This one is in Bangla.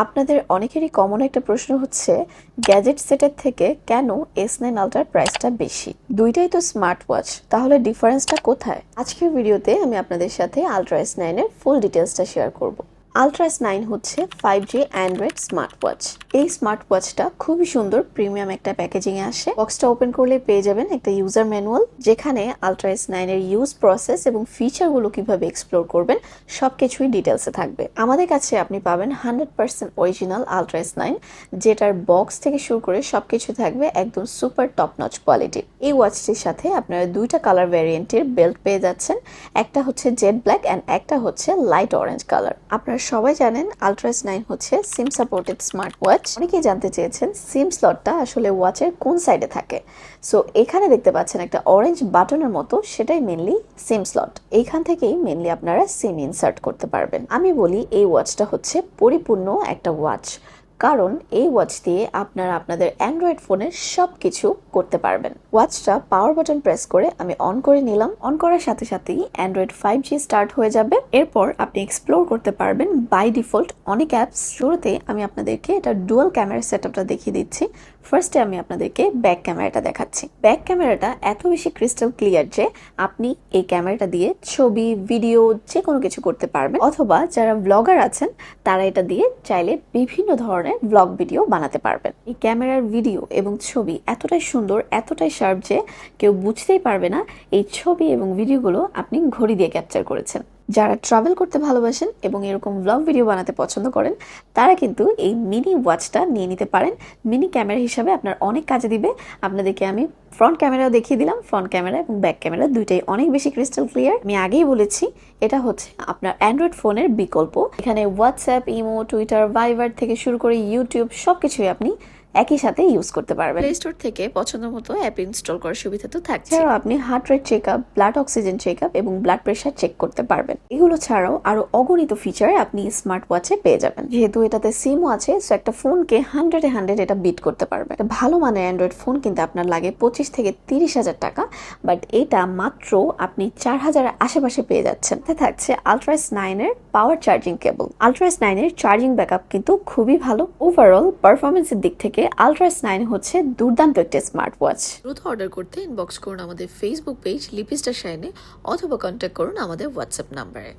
আপনাদের অনেকেরই কমন একটা প্রশ্ন হচ্ছে গ্যাজেট সেটের থেকে কেন S9 আলট্রার প্রাইসটা বেশি। দুইটাই তো স্মার্ট ওয়াচ, তাহলে ডিফারেন্সটা কোথায়? আজকের ভিডিওতে আমি আপনাদের সাথে আলট্রা S9 এর ফুল ডিটেলসটা শেয়ার করব। আলট্রা S9 হচ্ছে 5G অ্যান্ড্রয়েড স্মার্ট ওয়াচ। এই স্মার্ট ওয়াচটা খুবই সুন্দর প্রিমিয়াম একটা প্যাকেজিং এ আসে। বক্সটা ওপেন করলে পেয়ে যাবেন একটা ইউজার ম্যানুয়াল, যেখানে আলট্রা S9 এর ইউজ প্রসেস এবং ফিচারগুলো কিভাবে এক্সপ্লোর করবেন সবকিছুই ডিটেলসে থাকবে। আমাদের কাছে আপনি পাবেন 100% অরিজিনাল আলট্রা S9, যেটার বক্স থেকে শুরু করে সবকিছু থাকবে একদম সুপার টপ নচ কোয়ালিটি। এই ওয়াচটির সাথে আপনারা দুইটা কালার ভ্যারিয়েন্টের বেল্ট পেয়ে যাচ্ছেন, একটা হচ্ছে জেড ব্ল্যাক অ্যান্ড একটা হচ্ছে লাইট অরেঞ্জ কালার। আপনারা সবাই জানেন আলট্রা S9 হচ্ছে সিম সাপোর্টেড স্মার্ট ওয়াচ। অনেকেই জানতে চেয়েছেন সিম স্লটটা আসলে ওয়াচের কোন সাইডে থাকে। সো এখানে দেখতে পাচ্ছেন একটা অরেঞ্জ বাটনের মতো, সেটাই মেনলি সিম স্লট। এইখান থেকেই মেনলি আপনারা সিম ইনসার্ট করতে পারবেন। আমি বলি এই ওয়াচটা হচ্ছে পরিপূর্ণ একটা ওয়াচ, কারণ এই ওয়াচ দিয়ে আপনারা আপনাদের অ্যান্ড্রয়েড ফোনের সবকিছু করতে পারবেন। ওয়াচটা পাওয়ার বাটন প্রেস করে আমি অন করে নিলাম। অন করার সাথে সাথেই অ্যান্ড্রয়েড 5G স্টার্ট হয়ে যাবে। এরপর আপনি এক্সপ্লোর করতে পারবেন বাই ডিফল্ট অনেক অ্যাপস। শুরুতে আমি আপনাদেরকে এটা ডুয়াল ক্যামেরা সেটআপটা দেখিয়ে দিচ্ছি। ফার্স্টে আমি আপনাদেরকে ব্যাক ক্যামেরাটা দেখাচ্ছি। ব্যাক ক্যামেরাটা এত বেশি ক্রিস্টাল ক্লিয়ার যে আপনি এই ক্যামেরাটা দিয়ে ছবি, ভিডিও যে কোনো কিছু করতে পারবেন, অথবা যারা ব্লগার আছেন তারা এটা দিয়ে চাইলে বিভিন্ন ধরনের ব্লগ ভিডিও বানাতে পারবেন। এই ক্যামেরার ভিডিও এবং ছবি এতটাই সুন্দর, এতটাই শার্প যে কেউ বুঝতেই পারবে না এই ছবি এবং ভিডিওগুলো আপনি ঘড়ি দিয়ে ক্যাপচার করেছেন। যারা ট্রাভেল করতে ভালোবাসেন এবং এরকম ব্লগ ভিডিও বানাতে পছন্দ করেন, তারা কিন্তু এই মিনি ওয়াচটা নিয়ে নিতে পারেন। মিনি ক্যামেরা হিসাবে আপনার অনেক কাজে দিবে। আপনাদেরকে আমি ফ্রন্ট ক্যামেরাও দেখিয়ে দিলাম। ফ্রন্ট ক্যামেরা এবং ব্যাক ক্যামেরা দুইটাই অনেক বেশি ক্রিস্টাল ক্লিয়ার। আমি আগেই বলেছি এটা হচ্ছে আপনার অ্যান্ড্রয়েড ফোনের বিকল্প। এখানে হোয়াটসঅ্যাপ, ইমো, টুইটার, ভাইবার থেকে শুরু করে ইউটিউব সবকিছুই আপনি একই সাথে ইউজ করতে পারবেন। প্লে স্টোর থেকে পছন্দ মতো অ্যাপ ইনস্টল করার সুবিধা তো থাকছে। এছাড়াও আপনি heart rate checkup, blood oxygen checkup এবং ব্লাড প্রেশার চেক করতে পারবেন। এগুলো ছাড়াও আরো অগণিত ফিচার আপনি স্মার্ট ওয়াচে পেয়ে যাবেন। যেহেতু এটাতে সিমও আছে, সো একটা ফোনকে 100 এটা বিট করতে পারবে। একটা ভালো মানের অ্যান্ড্রয়েড ফোন কিন্তু আপনার লাগে 25 থেকে 30,000 টাকা, বাট এটা মাত্র আপনি 4,000 আশেপাশে পেয়ে যাচ্ছেন। এতে থাকছে আলট্রা S9 এর পাওয়ার চার্জিং কেবল। আলট্রা S9 এর চার্জিং ব্যাকআপ কিন্তু খুবই ভালো। ওভারঅল পারফরমেন্সের দিক থেকে আলট্রা S9 হচ্ছে দুর্দান্ত একটা স্মার্ট ওয়াচ। দ্রুত অর্ডার করতে ইনবক্স করুন আমাদের ফেসবুক পেজ লিপিস্টার শাইনে, অথবা কন্ট্যাক্ট করুন আমাদের হোয়াটসঅ্যাপ নাম্বারে।